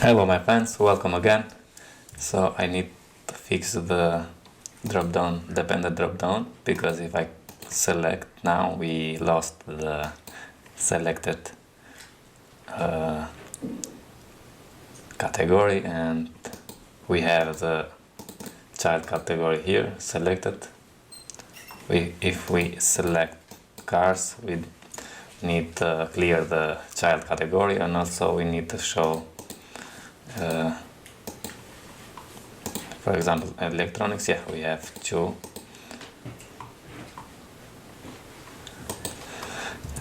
Hello my friends, welcome again. So I need to fix the dependent drop down, because if I select now, we lost the selected category, and we have the child category here selected. If we select cars, we need to clear the child category, and also we need to show for example electronics. Yeah, we have two,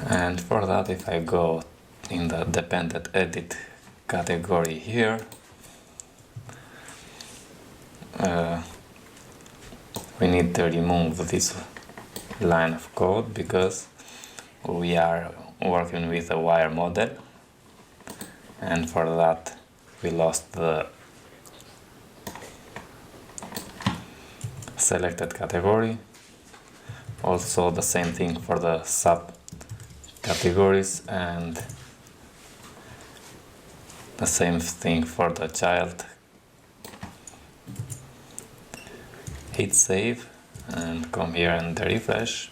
and for that, if I go in the dependent edit category here, we need to remove this line of code because we are working with a wire model, and for that we lost the selected category. Also the same thing for the sub categories, and the same thing for the child. Hit save and come here and refresh.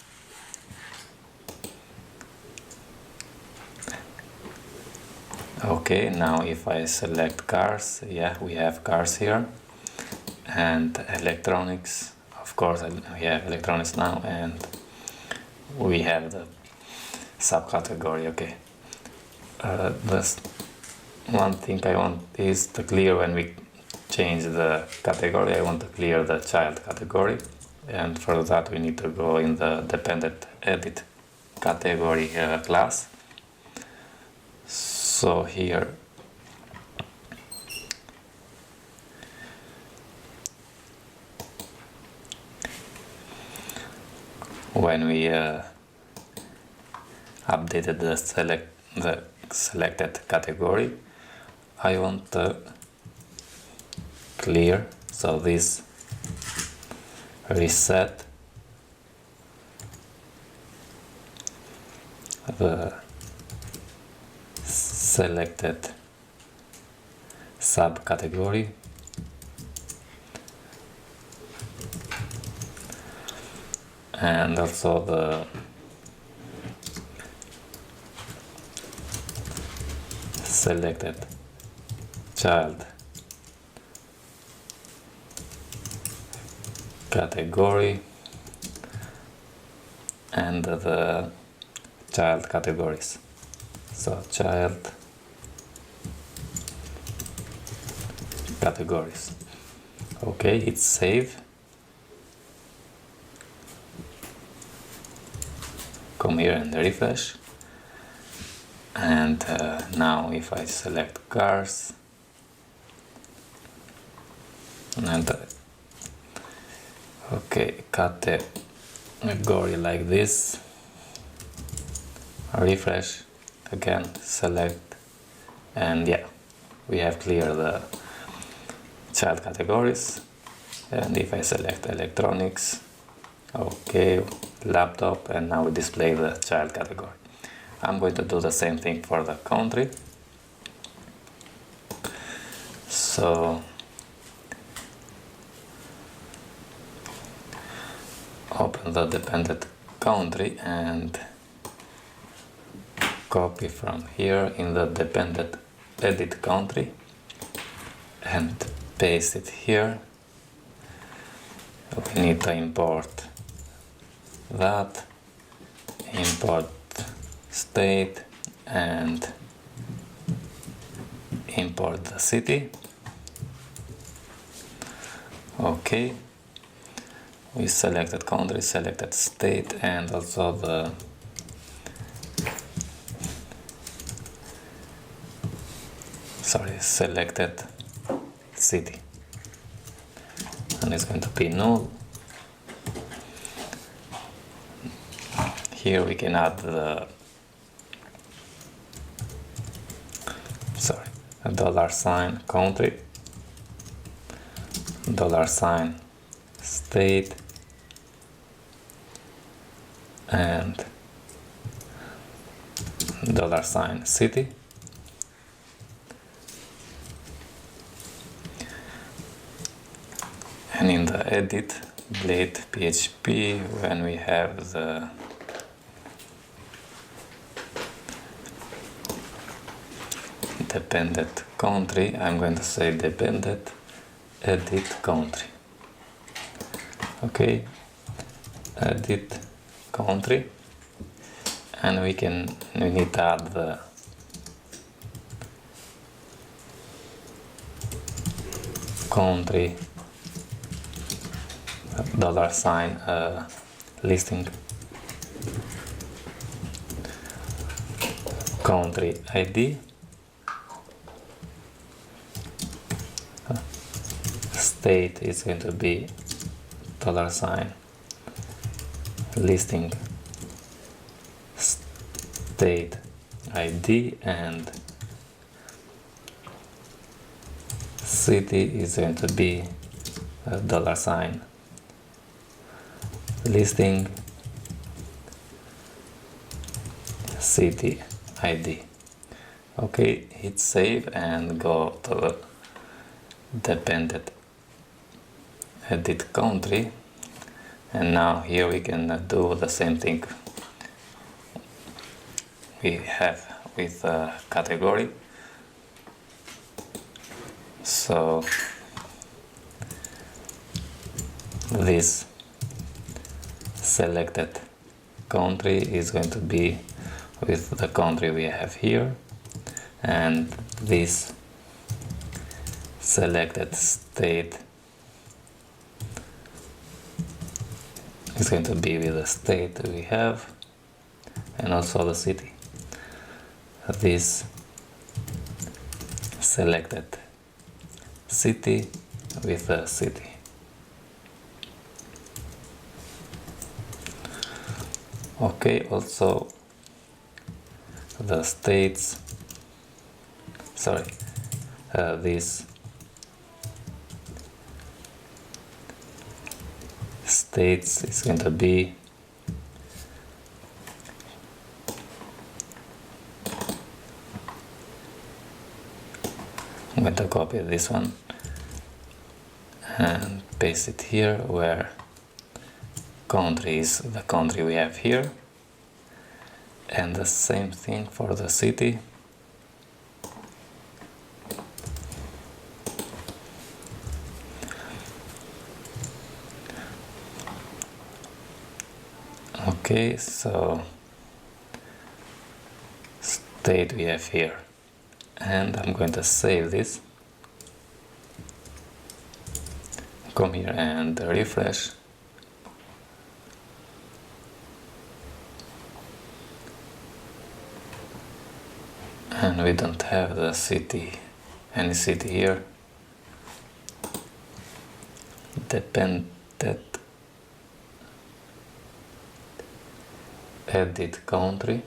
Okay, now if I select cars, yeah, we have cars here, and electronics, of course we have electronics now, and we have the subcategory. Okay, this one thing I want is to clear when we change the category. I want to clear the child category, and for that we need to go in the dependent edit category class. So here when we updated the selected category, I want to clear, so this reset the selected subcategory, and also the selected child category and the child categories. So child categories. Okay, it's saved. Come here and refresh, and now if I select cars and okay, category like this, refresh again, select, and yeah, we have cleared the child categories. And if I select electronics, okay, laptop, and now we display the child category. I'm going to do the same thing for the country. So open the dependent country and copy from here in the dependent edit country and paste it here. We need to import that, import state, and import the city. Okay, we selected country, selected state, and also the selected city, and it's going to be null. Here we can add the $sign country, $sign state, and $sign city. and in the edit blade PHP, when we have the dependent country, I'm going to say dependent edit country. Okay, edit country, and we need to add the country $sign listing country ID, state is going to be $sign listing state ID, and city is going to be $sign listing city ID. Okay, hit save and go to the dependent edit country, and now here we can do the same thing we have with category. So this selected country is going to be with the country we have here, and this selected state is going to be with the state we have, and also the city. This selected city with the city. Okay, also the states, this states is going to be I'm going to copy this one and paste it here, where country is the country we have here, and the same thing for the city. Okay, so state we have here, and I'm going to save this. Come here and refresh. And we don't have the city, any city here. Dependent edit country.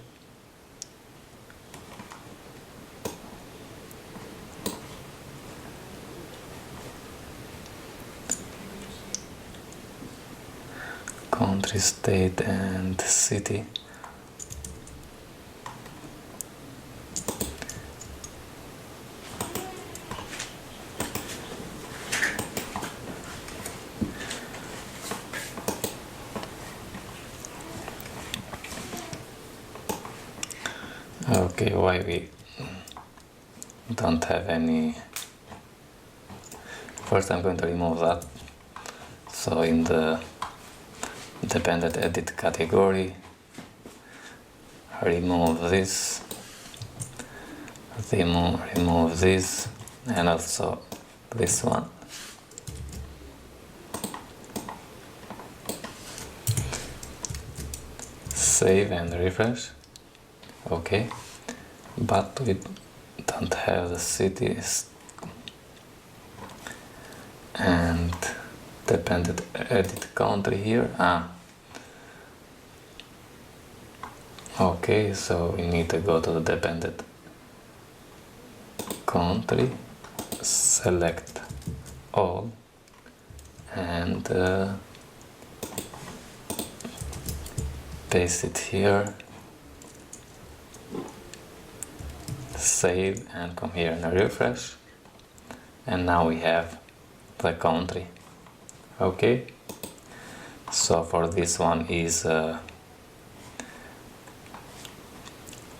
Country, state and city. Okay, why we don't have any? First I'm going to remove that. So in the dependent edit category, remove this, remove this, and also this one. Save and refresh. Okay, but we don't have the cities and dependent edit country here. Okay, so we need to go to the dependent country, select all, and paste it here, save and come here and refresh, and now we have the country Okay, so for this one is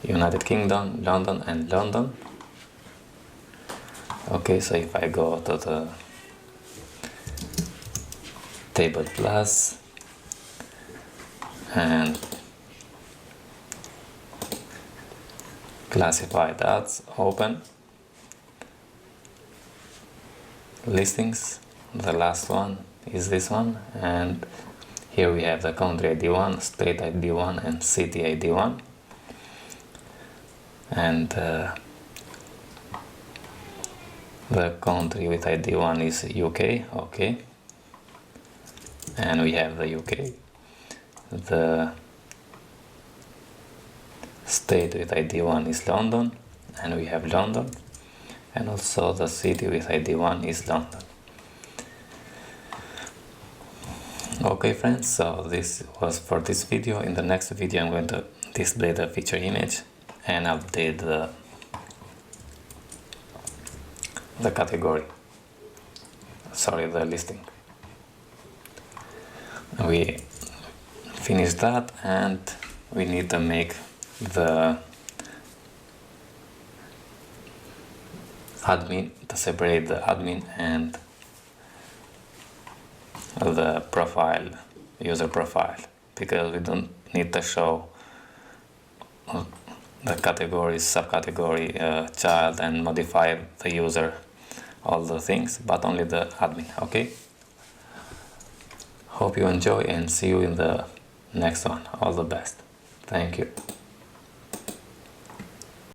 United Kingdom, London and London. Okay, so if I go to the table plus and classified ads, open listings, the last one is this one, and here we have the country ID 1, state ID 1 and city ID 1, and the country with ID 1 is UK. Okay, and we have the UK. The state with ID 1 is London, and we have London, and also the city with ID 1 is London. Okay friends, so this was for this video. In the next video I'm going to display the feature image and update the category, sorry, the listing. We finished that, and we need to make the admin, to separate the admin and the profile, user profile, because we don't need to show the categories, subcategory, child, and modify the user, all the things, but only the admin. Okay, hope you enjoy and see you in the next one. All the best. Thank you.